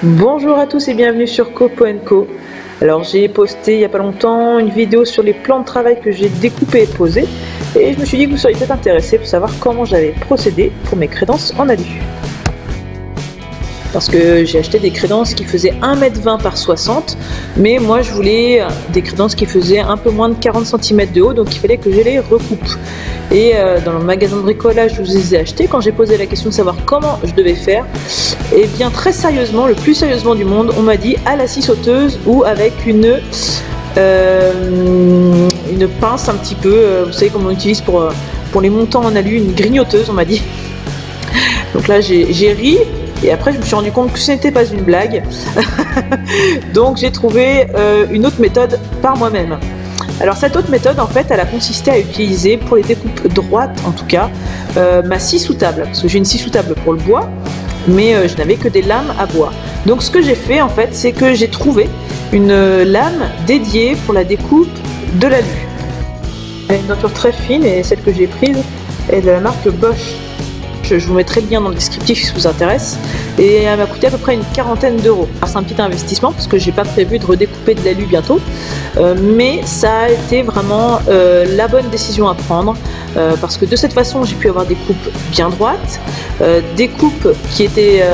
Bonjour à tous et bienvenue sur Copo & Co. Alors j'ai posté il n'y a pas longtemps une vidéo sur les plans de travail que j'ai découpés et posés et je me suis dit que vous seriez peut-être intéressés pour savoir comment j'avais procédé pour mes crédences en alu. Parce que j'ai acheté des crédences qui faisaient 1,20 m par 60, mais moi je voulais des crédences qui faisaient un peu moins de 40 cm de haut, donc il fallait que je les recoupe. Et dans le magasin de bricolage où je les ai achetés, quand j'ai posé la question de savoir comment je devais faire, et bien très sérieusement, le plus sérieusement du monde, on m'a dit à la scie sauteuse ou avec une pince un petit peu, vous savez comme on utilise pour les montants en alu, une grignoteuse on m'a dit. Donc là j'ai ri. Et après je me suis rendu compte que ce n'était pas une blague. Donc j'ai trouvé une autre méthode par moi-même. Alors cette autre méthode en fait elle a consisté à utiliser pour les découpes droites en tout cas ma scie sous table. Parce que j'ai une scie sous table pour le bois, mais je n'avais que des lames à bois. Donc ce que j'ai fait en fait c'est que j'ai trouvé une lame dédiée pour la découpe de l'alu. Elle a une denture très fine et celle que j'ai prise est de la marque Bosch. Je vous mettrai le lien dans le descriptif si ça vous intéresse. Et elle m'a coûté à peu près une quarantaine d'euros. C'est un petit investissement parce que j'ai pas prévu de redécouper de l'alu bientôt. Mais ça a été vraiment la bonne décision à prendre. Parce que de cette façon, j'ai pu avoir des coupes bien droites. Des coupes qui étaient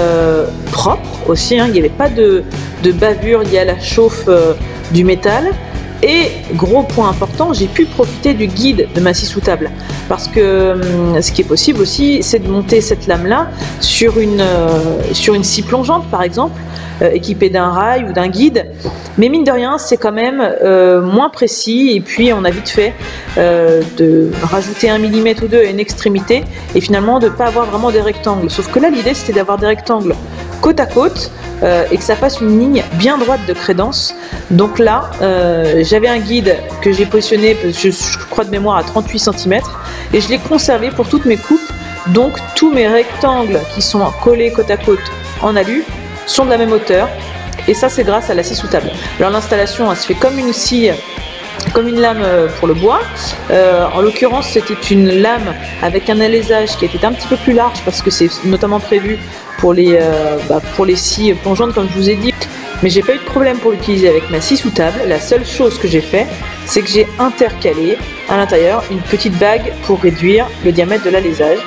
propres aussi. Hein. Il n'y avait pas de bavure liée à la chauffe du métal. Et gros point important, j'ai pu profiter du guide de ma scie sous table parce que ce qui est possible aussi, c'est de monter cette lame-là sur une scie plongeante par exemple, équipée d'un rail ou d'un guide. Mais mine de rien, c'est quand même moins précis et puis on a vite fait de rajouter 1 mm ou 2 à une extrémité et finalement de ne pas avoir vraiment des rectangles. Sauf que là, l'idée c'était d'avoir des rectangles côte à côte et que ça fasse une ligne bien droite de crédence. Donc là, j'avais un guide que j'ai positionné, je crois de mémoire, à 38 cm et je l'ai conservé pour toutes mes coupes. Donc tous mes rectangles qui sont collés côte à côte en alu sont de la même hauteur et ça c'est grâce à la scie sous table. Alors l'installation elle se fait comme une scie, comme une lame pour le bois. En l'occurrence c'était une lame avec un alésage qui était un petit peu plus large parce que c'est notamment prévu pour les scies plongeantes comme je vous ai dit. Mais j'ai pas eu de problème pour l'utiliser avec ma scie sous table. La seule chose que j'ai fait, c'est que j'ai intercalé à l'intérieur une petite bague pour réduire le diamètre de l'alésage.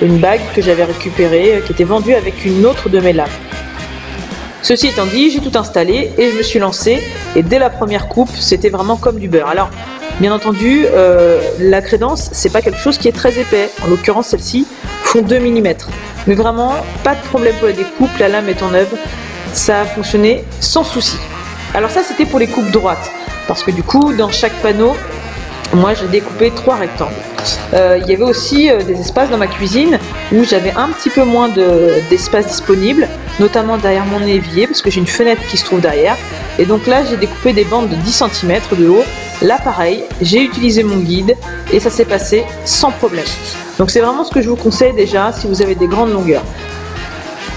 Une bague que j'avais récupérée, qui était vendue avec une autre de mes lames. Ceci étant dit, j'ai tout installé et je me suis lancée. Et dès la première coupe, c'était vraiment comme du beurre. Alors, bien entendu, la crédence, c'est pas quelque chose qui est très épais. En l'occurrence, celle-ci font 2 mm. Mais vraiment, pas de problème pour la découpe. La lame est en œuvre. Ça a fonctionné sans souci. Alors ça c'était pour les coupes droites parce que du coup dans chaque panneau moi j'ai découpé 3 rectangles. Il y avait aussi des espaces dans ma cuisine où j'avais un petit peu moins d'espace disponible, notamment derrière mon évier parce que j'ai une fenêtre qui se trouve derrière et donc là j'ai découpé des bandes de 10 cm de haut. Là pareil, j'ai utilisé mon guide et ça s'est passé sans problème. Donc c'est vraiment ce que je vous conseille déjà si vous avez des grandes longueurs.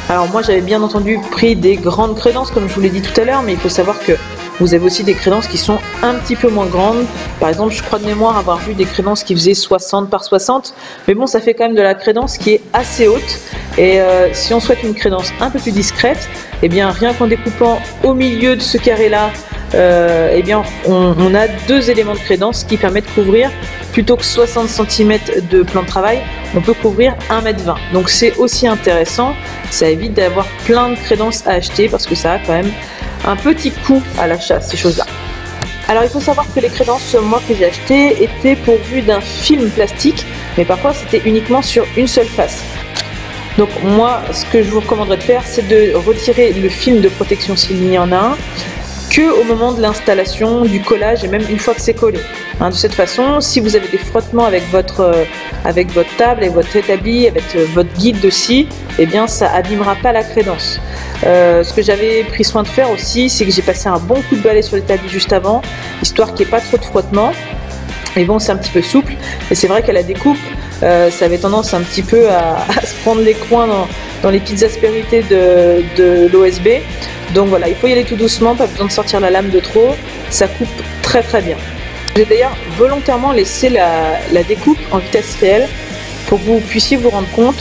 Alors moi j'avais bien entendu pris des grandes crédences comme je vous l'ai dit tout à l'heure, mais il faut savoir que vous avez aussi des crédences qui sont un petit peu moins grandes. Par exemple, je crois de mémoire avoir vu des crédences qui faisaient 60 par 60, mais bon ça fait quand même de la crédence qui est assez haute. Et si on souhaite une crédence un peu plus discrète, et bien rien qu'en découpant au milieu de ce carré là, et bien on a 2 éléments de crédence qui permettent de couvrir plutôt que 60 cm de plan de travail, on peut couvrir 1,20 m. Donc c'est aussi intéressant, ça évite d'avoir plein de crédences à acheter parce que ça a quand même un petit coût à l'achat ces choses-là. Alors il faut savoir que les crédences moi que j'ai achetées étaient pourvues d'un film plastique, mais parfois c'était uniquement sur une seule face. Donc moi ce que je vous recommanderais de faire c'est de retirer le film de protection s'il y en a un, que au moment de l'installation, du collage et même une fois que c'est collé. Hein, de cette façon, si vous avez des frottements avec votre table, avec votre établi, avec votre guide de scie, eh bien ça abîmera pas la crédence. Ce que j'avais pris soin de faire aussi, c'est que j'ai passé un bon coup de balai sur l'établi juste avant, histoire qu'il n'y ait pas trop de frottement. Et bon, c'est un petit peu souple, et c'est vrai qu'à la découpe, ça avait tendance un petit peu à se prendre les coins dans les petites aspérités de l'OSB. Donc voilà, il faut y aller tout doucement, pas besoin de sortir la lame de trop, ça coupe très très bien. J'ai d'ailleurs volontairement laissé la découpe en vitesse réelle pour que vous puissiez vous rendre compte.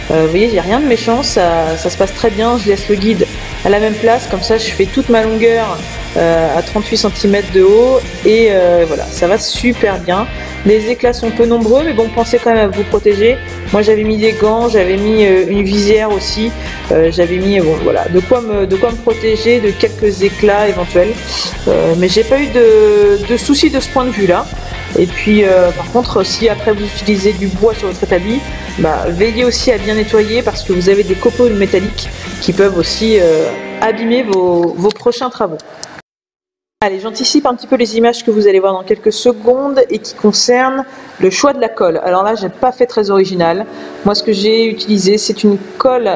Vous voyez, il n'y a rien de méchant, ça se passe très bien, je laisse le guide à la même place, comme ça je fais toute ma longueur à 38 cm de haut et voilà, ça va super bien. Les éclats sont peu nombreux, mais bon, pensez quand même à vous protéger. Moi j'avais mis des gants, j'avais mis une visière aussi, j'avais mis, bon voilà, de quoi me protéger de quelques éclats éventuels, mais j'ai pas eu de soucis de ce point de vue là. Et puis par contre, si après vous utilisez du bois sur votre établi, veillez aussi à bien nettoyer parce que vous avez des copeaux métalliques qui peuvent aussi abîmer vos prochains travaux. Allez, j'anticipe un petit peu les images que vous allez voir dans quelques secondes et qui concernent le choix de la colle. Alors là, j'ai pas fait très original. Moi, ce que j'ai utilisé, c'est une colle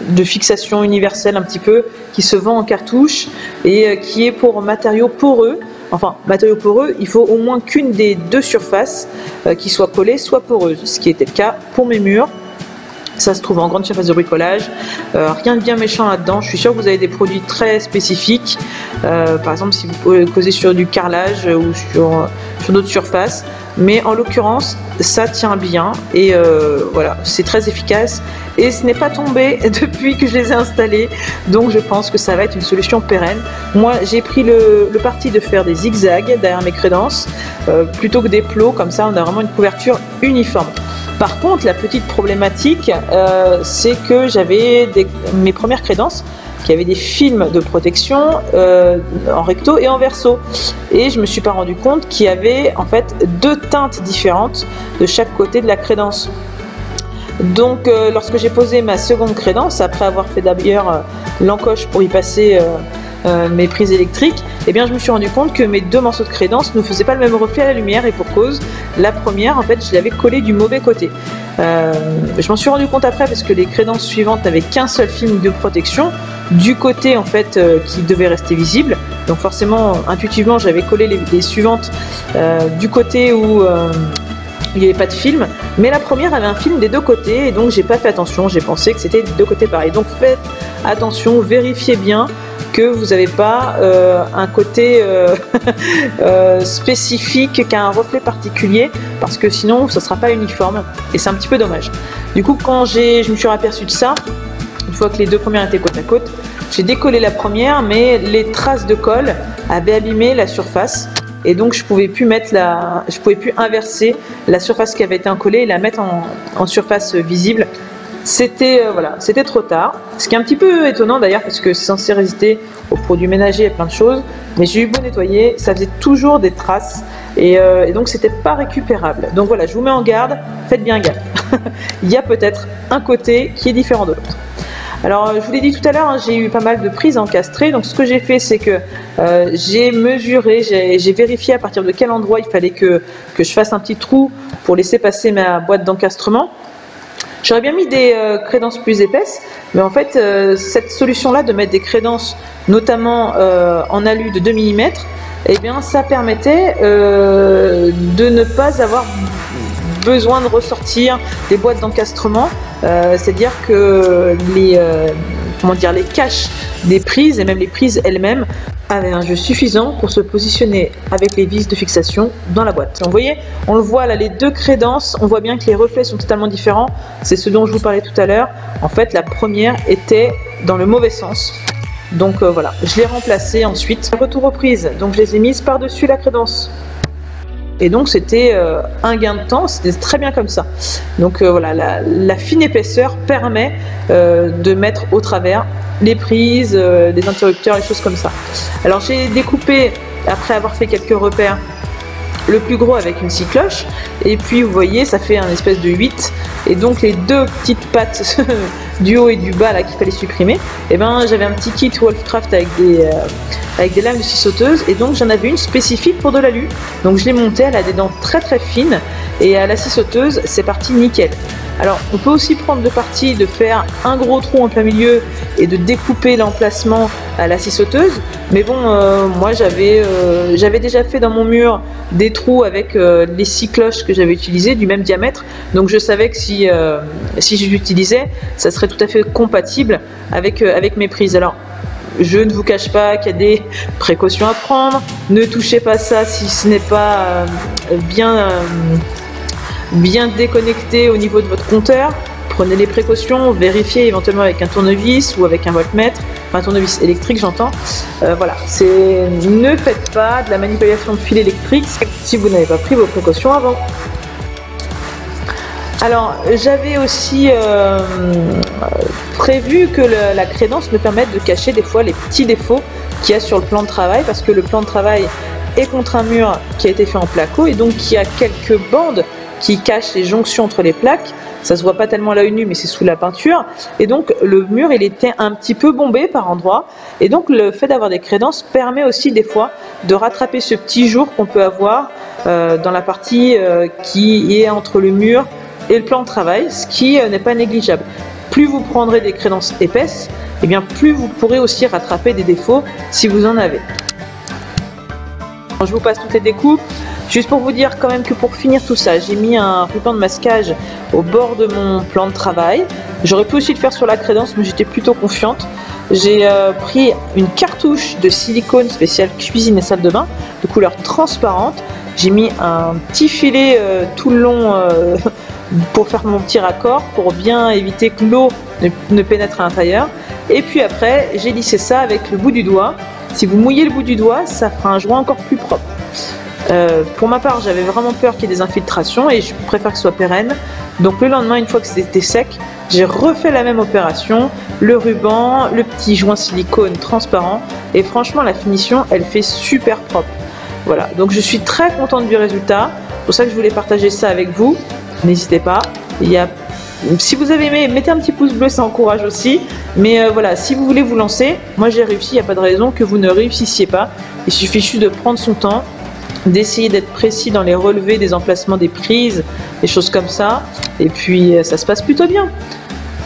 de fixation universelle un petit peu qui se vend en cartouche et qui est pour matériaux poreux. Enfin, matériaux poreux, il faut au moins qu'une des deux surfaces qui soit collée soit poreuse, ce qui était le cas pour mes murs. Ça se trouve en grande surface de bricolage, rien de bien méchant là-dedans. Je suis sûre que vous avez des produits très spécifiques, par exemple si vous causez sur du carrelage ou sur d'autres surfaces, mais en l'occurrence ça tient bien et voilà, c'est très efficace et ce n'est pas tombé depuis que je les ai installés, donc je pense que ça va être une solution pérenne. Moi j'ai pris le parti de faire des zigzags derrière mes crédences plutôt que des plots, comme ça on a vraiment une couverture uniforme. Par contre, la petite problématique, c'est que j'avais mes premières crédences qui avaient des films de protection en recto et en verso. Et je ne me suis pas rendu compte qu'il y avait en fait deux teintes différentes de chaque côté de la crédence. Donc lorsque j'ai posé ma seconde crédence, après avoir fait d'ailleurs l'encoche pour y passer mes prises électriques, eh bien je me suis rendu compte que mes deux morceaux de crédence ne faisaient pas le même reflet à la lumière et pour cause, la première en fait je l'avais collée du mauvais côté. Je m'en suis rendu compte après parce que les crédences suivantes n'avaient qu'un seul film de protection du côté en fait qui devait rester visible, donc forcément intuitivement j'avais collé les suivantes du côté où il n'y avait pas de film, mais la première avait un film des deux côtés et donc j'ai pas fait attention, j'ai pensé que c'était des deux côtés pareil. Donc faites attention, vérifiez bien que vous n'avez pas un côté spécifique qui a un reflet particulier parce que sinon ça ne sera pas uniforme et c'est un petit peu dommage. Du coup quand je me suis aperçu de ça, une fois que les deux premières étaient côte à côte, j'ai décollé la première mais les traces de colle avaient abîmé la surface. Et donc je pouvais plus inverser la surface qui avait été incollée et la mettre en surface visible. C'était voilà, c'était trop tard. Ce qui est un petit peu étonnant d'ailleurs parce que c'est censé résister aux produits ménagers et plein de choses. Mais j'ai eu beau nettoyer, ça faisait toujours des traces et donc c'était pas récupérable. Donc voilà, je vous mets en garde, faites bien gaffe. Il y a peut-être un côté qui est différent de l'autre. Alors je vous l'ai dit tout à l'heure, hein, j'ai eu pas mal de prises encastrées, donc ce que j'ai fait c'est que j'ai mesuré, j'ai vérifié à partir de quel endroit il fallait que je fasse un petit trou pour laisser passer ma boîte d'encastrement. J'aurais bien mis des crédences plus épaisses, mais en fait cette solution là de mettre des crédences notamment en alu de 2 mm, eh bien ça permettait de ne pas avoir besoin de ressortir des boîtes d'encastrement, c'est-à-dire que les caches des prises et même les prises elles-mêmes avaient un jeu suffisant pour se positionner avec les vis de fixation dans la boîte. Donc, vous voyez, on le voit là, les deux crédences, on voit bien que les reflets sont totalement différents, c'est ce dont je vous parlais tout à l'heure. En fait la première était dans le mauvais sens. Donc voilà, je l'ai remplacée ensuite. Retour aux prises, donc je les ai mises par-dessus la crédence. Et donc c'était un gain de temps, c'était très bien comme ça. Donc voilà, la fine épaisseur permet de mettre au travers les prises, les interrupteurs, les choses comme ça. Alors j'ai découpé, après avoir fait quelques repères, le plus gros avec une scie cloche, et puis vous voyez ça fait un espèce de 8, et donc les deux petites pattes du haut et du bas là qu'il fallait supprimer, et ben j'avais un petit kit Wolfcraft avec des lames de scie sauteuse, et donc j'en avais une spécifique pour de l'alu, donc je l'ai montée, elle a des dents très très fines, et à la scie sauteuse c'est parti nickel. Alors on peut aussi prendre le parti de faire un gros trou en plein milieu et de découper l'emplacement à la scie sauteuse, mais bon moi j'avais déjà fait dans mon mur des trous avec les scies cloches que j'avais utilisées du même diamètre, donc je savais que si je l'utilisais ça serait tout à fait compatible avec mes prises. Alors je ne vous cache pas qu'il y a des précautions à prendre, ne touchez pas ça si ce n'est pas bien déconnecté au niveau de votre compteur. prenez les précautions, vérifiez éventuellement avec un tournevis ou avec un voltmètre, enfin un tournevis électrique j'entends. Voilà, ne faites pas de la manipulation de fil électrique si vous n'avez pas pris vos précautions avant. Alors j'avais aussi prévu que la crédence me permette de cacher des fois les petits défauts qu'il y a sur le plan de travail, parce que le plan de travail est contre un mur qui a été fait en placo et donc il y a quelques bandes qui cachent les jonctions entre les plaques. Ça se voit pas tellement à l'œil nu, mais c'est sous la peinture, et donc le mur il était un petit peu bombé par endroits, et donc le fait d'avoir des crédences permet aussi des fois de rattraper ce petit jour qu'on peut avoir dans la partie qui est entre le mur et le plan de travail, ce qui n'est pas négligeable. Plus vous prendrez des crédences épaisses, et bien plus vous pourrez aussi rattraper des défauts si vous en avez. Je vous passe toutes les découpes. Juste pour vous dire quand même que pour finir tout ça, j'ai mis un ruban de masquage au bord de mon plan de travail. J'aurais pu aussi le faire sur la crédence, mais j'étais plutôt confiante. J'ai pris une cartouche de silicone spéciale cuisine et salle de bain de couleur transparente. J'ai mis un petit filet tout le long pour faire mon petit raccord, pour bien éviter que l'eau ne pénètre à l'intérieur. Et puis après, j'ai lissé ça avec le bout du doigt. Si vous mouillez le bout du doigt, ça fera un joint encore plus propre. Pour ma part, j'avais vraiment peur qu'il y ait des infiltrations et je préfère que ce soit pérenne. Donc le lendemain, une fois que c'était sec, j'ai refait la même opération, le ruban, le petit joint silicone transparent, et franchement la finition elle fait super propre. Voilà, donc je suis très contente du résultat, c'est pour ça que je voulais partager ça avec vous. N'hésitez pas, si vous avez aimé, mettez un petit pouce bleu, ça encourage aussi. Mais voilà, si vous voulez vous lancer, moi j'ai réussi, il n'y a pas de raison que vous ne réussissiez pas. Il suffit juste de prendre son temps, d'essayer d'être précis dans les relevés des emplacements des prises, des choses comme ça, et puis ça se passe plutôt bien.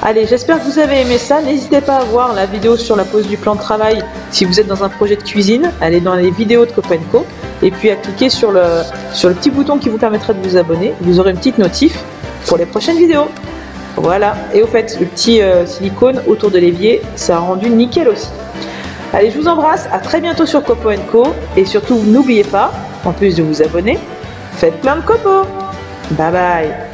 Allez, j'espère que vous avez aimé ça. N'hésitez pas à voir la vidéo sur la pose du plan de travail si vous êtes dans un projet de cuisine. Allez dans les vidéos de Copo & Co et puis à cliquer sur le petit bouton qui vous permettra de vous abonner. Vous aurez une petite notif pour les prochaines vidéos. Voilà, et au fait, le petit silicone autour de l'évier, ça a rendu nickel aussi. Allez, je vous embrasse, à très bientôt sur Copo & Co, et surtout n'oubliez pas, en plus de vous abonner, faites plein de copeaux. Bye bye.